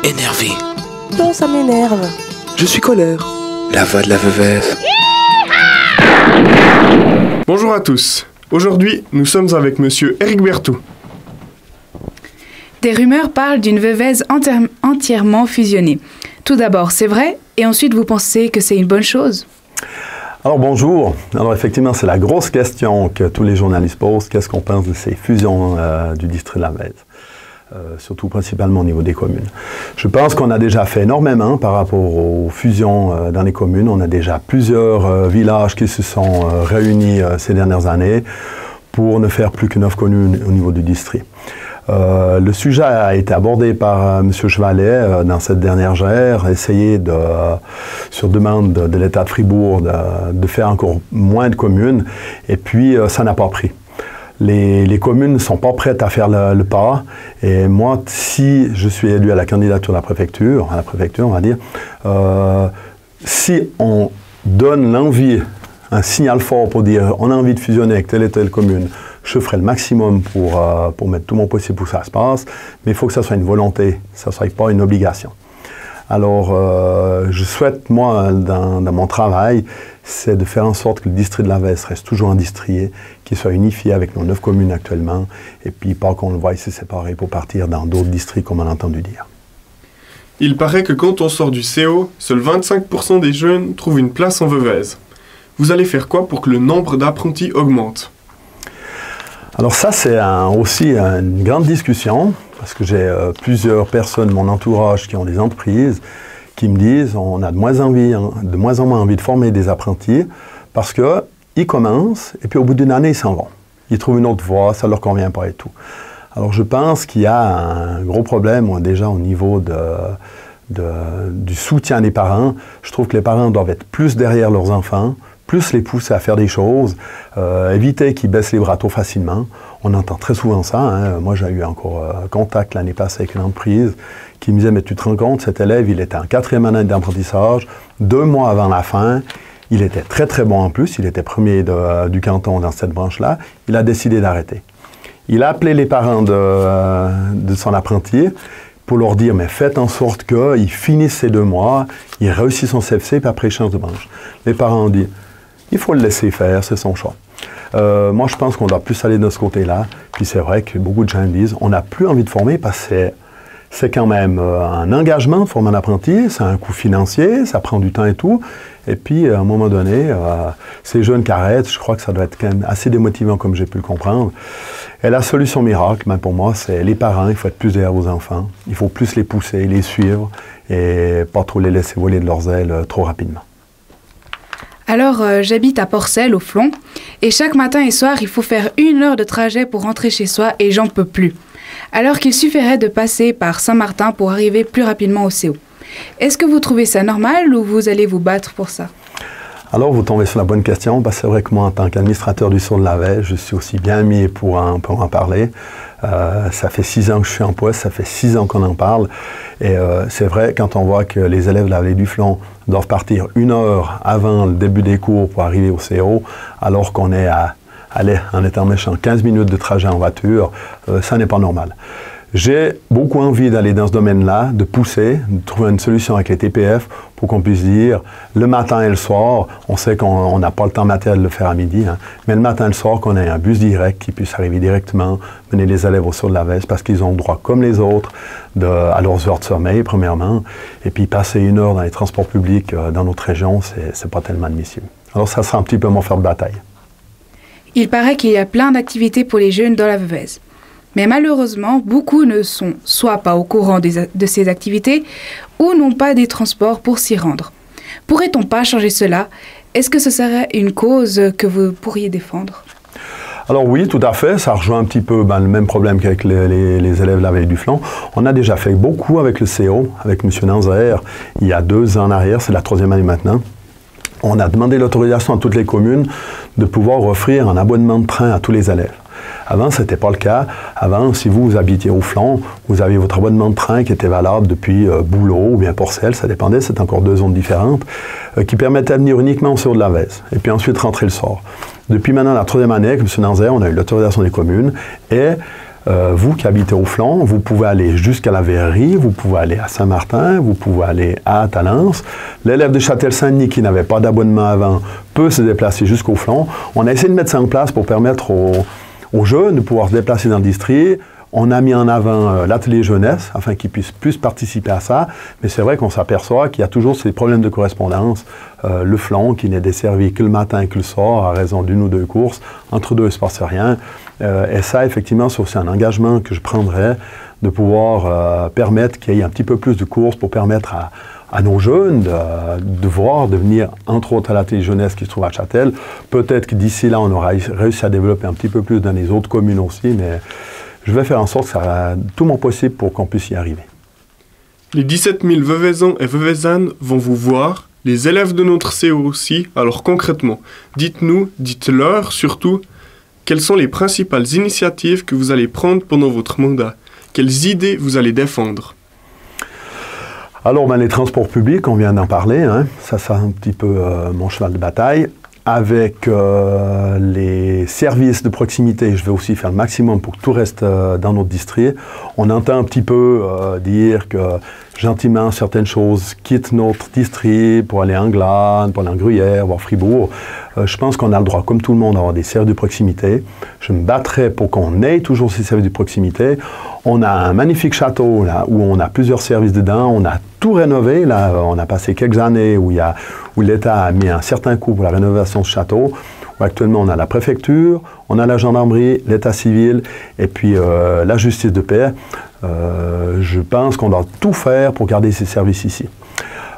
Énervé. Non, ça m'énerve. Je suis colère. La voix de la veuvez. Bonjour à tous. Aujourd'hui, nous sommes avec monsieur Eric Berthoud. Des rumeurs parlent d'une veuvez entièrement fusionnée. Tout d'abord, c'est vrai, et ensuite vous pensez que c'est une bonne chose? Alors bonjour. Alors effectivement, c'est la grosse question que tous les journalistes posent. Qu'est-ce qu'on pense de ces fusions du district de la Vèze? Surtout principalement au niveau des communes. Je pense qu'on a déjà fait énormément par rapport aux fusions dans les communes. On a déjà plusieurs villages qui se sont réunis ces dernières années pour ne faire plus que 9 communes au niveau du district. Le sujet a été abordé par M. Chevalet dans cette dernière GR, essayer sur demande de l'État de Fribourg de faire encore moins de communes, et puis ça n'a pas pris. Les communes ne sont pas prêtes à faire le pas, et moi, si je suis élu à la candidature de la préfecture on va dire, si on donne l'envie, un signal fort pour dire on a envie de fusionner avec telle et telle commune, je ferai le maximum pour mettre tout mon possible pour que ça se passe, mais il faut que ça soit une volonté, ça ne soit pas une obligation. Alors, je souhaite, moi, dans mon travail, c'est de faire en sorte que le district de la Vèze reste toujours un district, qu'il soit unifié avec nos 9 communes actuellement, et puis pas qu'on le voie se séparer pour partir dans d'autres districts, comme on a entendu dire. Il paraît que quand on sort du CO, seuls 25% des jeunes trouvent une place en veuvez. Vous allez faire quoi pour que le nombre d'apprentis augmente? Alors ça, c'est aussi une grande discussion, parce que j'ai plusieurs personnes de mon entourage qui ont des entreprises qui me disent on a de moins en moins envie de former des apprentis parce qu'ils commencent et puis au bout d'une année, ils s'en vont. Ils trouvent une autre voie, ça ne leur convient pas et tout. Alors je pense qu'il y a un gros problème déjà au niveau du soutien des parents. Je trouve que les parents doivent être plus derrière leurs enfants, plus les pousser à faire des choses, éviter qu'ils baissent les bras trop facilement. On entend très souvent ça. Hein. Moi, j'ai eu encore contact l'année passée avec une entreprise qui me disait « Mais tu te rends compte, cet élève, il était en 4e année d'apprentissage, 2 mois avant la fin, il était très très bon en plus, il était premier du canton dans cette branche-là, il a décidé d'arrêter. Il a appelé les parents de son apprenti pour leur dire « Mais faites en sorte qu'il finisse ces 2 mois, il réussit son CFC, puis après il change de branche. » Les parents ont dit « Il faut le laisser faire, c'est son choix. » Moi, je pense qu'on doit plus aller de ce côté-là. Puis c'est vrai que beaucoup de gens disent on n'a plus envie de former parce que c'est quand même un engagement de former un apprenti, c'est un coût financier, ça prend du temps et tout. Et puis, à un moment donné, ces jeunes qui arrêtent, je crois que ça doit être quand même assez démotivant comme j'ai pu le comprendre. Et la solution miracle, ben pour moi, c'est les parents, il faut être plus derrière vos enfants, il faut plus les pousser, les suivre et pas trop les laisser voler de leurs ailes trop rapidement. Alors, j'habite à Porcel, au Flon, et chaque matin et soir, il faut faire 1 heure de trajet pour rentrer chez soi et j'en peux plus. Alors qu'il suffirait de passer par Saint-Martin pour arriver plus rapidement au CO. Est-ce que vous trouvez ça normal ou vous allez vous battre pour ça? Alors, vous tombez sur la bonne question. Ben, c'est vrai que moi, en tant qu'administrateur du Sceau de la Vèze, je suis aussi bien mis pour en parler. Ça fait 6 ans que je suis en poste, ça fait 6 ans qu'on en parle. Et c'est vrai, quand on voit que les élèves de la vallée du Flon doivent partir 1 heure avant le début des cours pour arriver au CO, alors qu'on est en étant méchant, 15 minutes de trajet en voiture, ça n'est pas normal. J'ai beaucoup envie d'aller dans ce domaine-là, de pousser, de trouver une solution avec les TPF pour qu'on puisse dire le matin et le soir, on sait qu'on n'a pas le temps matériel de le faire à midi, hein, mais le matin et le soir, qu'on ait un bus direct qui puisse arriver directement, mener les élèves au Sceau de la Vèze parce qu'ils ont le droit, comme les autres, à leurs heures de sommeil, premièrement, et puis passer 1 heure dans les transports publics dans notre région, c'est pas tellement admissible. Alors ça sera un petit peu mon fer de bataille. Il paraît qu'il y a plein d'activités pour les jeunes dans la Veuvez. Mais malheureusement, beaucoup ne sont soit pas au courant de ces activités ou n'ont pas des transports pour s'y rendre. Pourrait-on pas changer cela? Est-ce que ce serait une cause que vous pourriez défendre? Alors oui, tout à fait. Ça rejoint un petit peu le même problème qu'avec les élèves de la vallée du Flon. On a déjà fait beaucoup avec le CO, avec M. Nanzer, il y a 2 ans en arrière, c'est la 3e année maintenant. On a demandé l'autorisation à toutes les communes de pouvoir offrir un abonnement de train à tous les élèves. Avant, ce n'était pas le cas. Avant, si vous habitiez au Flon, vous aviez votre abonnement de train qui était valable depuis Boulot ou bien Porcel, ça dépendait, c'est encore 2 zones différentes, qui permettaient de venir uniquement au Sceau de la Vèze, et puis ensuite rentrer le soir. Depuis maintenant la 3e année, avec M. Nanzer, on a eu l'autorisation des communes, et Vous qui habitez au flanc, vous pouvez aller jusqu'à la Verrerie, vous pouvez aller à Saint-Martin, vous pouvez aller à Talence. L'élève de Châtel-Saint-Denis qui n'avait pas d'abonnement avant peut se déplacer jusqu'au flanc. On a essayé de mettre ça en place pour permettre aux jeunes de pouvoir se déplacer dans le district. On a mis en avant l'atelier jeunesse, afin qu'ils puissent plus participer à ça. Mais c'est vrai qu'on s'aperçoit qu'il y a toujours ces problèmes de correspondance. Le flanc qui n'est desservi que le matin et que le soir, à raison d'une ou deux courses. Entre deux, il ne se passe rien. Et ça, effectivement, c'est aussi un engagement que je prendrais de pouvoir permettre qu'il y ait un petit peu plus de courses pour permettre à nos jeunes de venir, entre autres, à l'atelier jeunesse qui se trouve à Châtel. Peut-être que d'ici là, on aura réussi à développer un petit peu plus dans les autres communes aussi, mais je vais faire en sorte que ça sera tout mon possible pour qu'on puisse y arriver. Les 17 000 Veuvaisans et Veuvaisannes vont vous voir, les élèves de notre CO aussi. Alors concrètement, dites-leur surtout, quelles sont les principales initiatives que vous allez prendre pendant votre mandat? Quelles idées vous allez défendre? Alors, les transports publics, on vient d'en parler, hein. Ça c'est un petit peu mon cheval de bataille. Avec les services de proximité, je vais aussi faire le maximum pour que tout reste dans notre district. On entend un petit peu dire que gentiment certaines choses quittent notre district pour aller en Glane, pour aller en Gruyère, voire Fribourg. Je pense qu'on a le droit, comme tout le monde, d'avoir des services de proximité. Je me battrai pour qu'on ait toujours ces services de proximité. On a un magnifique château là, où on a plusieurs services dedans. On a tout rénové. Là, on a passé quelques années où l'État a mis un certain coût pour la rénovation de ce château. Où actuellement, on a la préfecture, on a la gendarmerie, l'État civil et puis la justice de paix. Je pense qu'on doit tout faire pour garder ces services ici.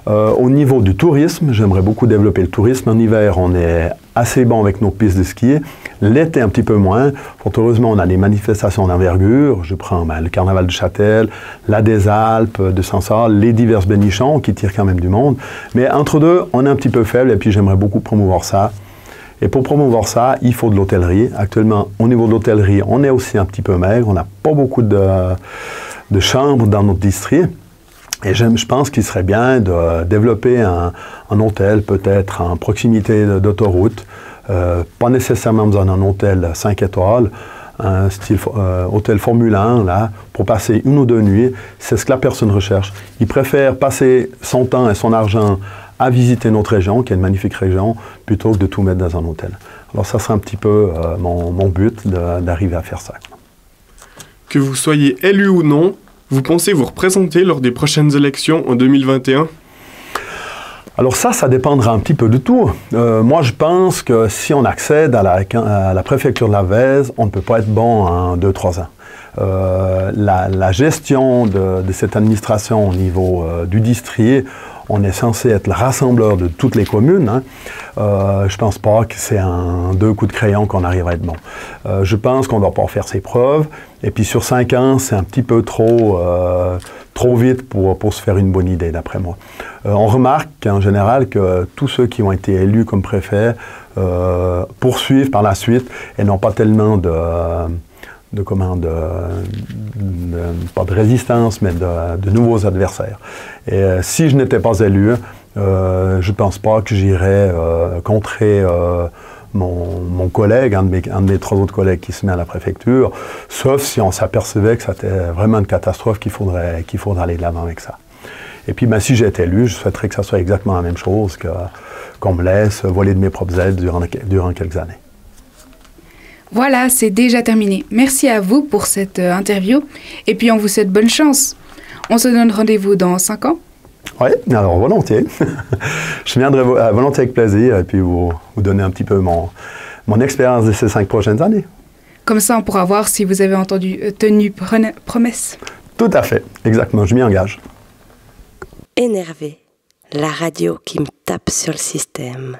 Au niveau du tourisme, j'aimerais beaucoup développer le tourisme. En hiver, on est assez bon avec nos pistes de ski. L'été, un petit peu moins. Fort heureusement, on a des manifestations d'envergure. Je prends le carnaval de Châtel, la des Alpes, de Sansard, les divers bénichons qui tirent quand même du monde. Mais entre deux, on est un petit peu faible et puis j'aimerais beaucoup promouvoir ça. Et pour promouvoir ça, il faut de l'hôtellerie. Actuellement, au niveau de l'hôtellerie, on est aussi un petit peu maigre. On n'a pas beaucoup de chambres dans notre district. Et je pense qu'il serait bien de développer un hôtel, peut-être en proximité d'autoroute, pas nécessairement dans un hôtel 5 étoiles, un style hôtel Formule 1, là, pour passer 1 ou 2 nuits. C'est ce que la personne recherche. Il préfère passer son temps et son argent à visiter notre région, qui est une magnifique région, plutôt que de tout mettre dans un hôtel. Alors ça sera un petit peu mon but d'arriver à faire ça. Que vous soyez élu ou non, vous pensez vous représenter lors des prochaines élections en 2021? Alors ça dépendra un petit peu de tout. Moi, je pense que si on accède à la préfecture de la Vèze, on ne peut pas être bon en 2-3 ans. La gestion de cette administration au niveau du district, on est censé être le rassembleur de toutes les communes. Hein. Je ne pense pas que c'est en 2 coups de crayon qu'on arrive à être bon. Je pense qu'on doit pas faire ses preuves. Et puis sur 5 ans, c'est un petit peu trop vite pour se faire une bonne idée, d'après moi. On remarque en général que tous ceux qui ont été élus comme préfets poursuivent par la suite et n'ont pas tellement pas de résistance, mais de nouveaux adversaires. Et si je n'étais pas élu, je ne pense pas que j'irais contrer mon collègue, un de mes 3 autres collègues qui se met à la préfecture, sauf si on s'apercevait que c'était vraiment une catastrophe qu'il faudrait aller de l'avant avec ça. Et puis, si j'étais élu, je souhaiterais que ça soit exactement la même chose, qu'on me laisse voler de mes propres ailes durant quelques années. Voilà, c'est déjà terminé. Merci à vous pour cette interview. Et puis, on vous souhaite bonne chance. On se donne rendez-vous dans 5 ans. Oui, alors volontiers. Je viendrai volontiers avec plaisir et puis vous donner un petit peu mon expérience de ces 5 prochaines années. Comme ça, on pourra voir si vous avez tenu promesse. Tout à fait, exactement, je m'y engage. Énervé, la radio qui me tape sur le système.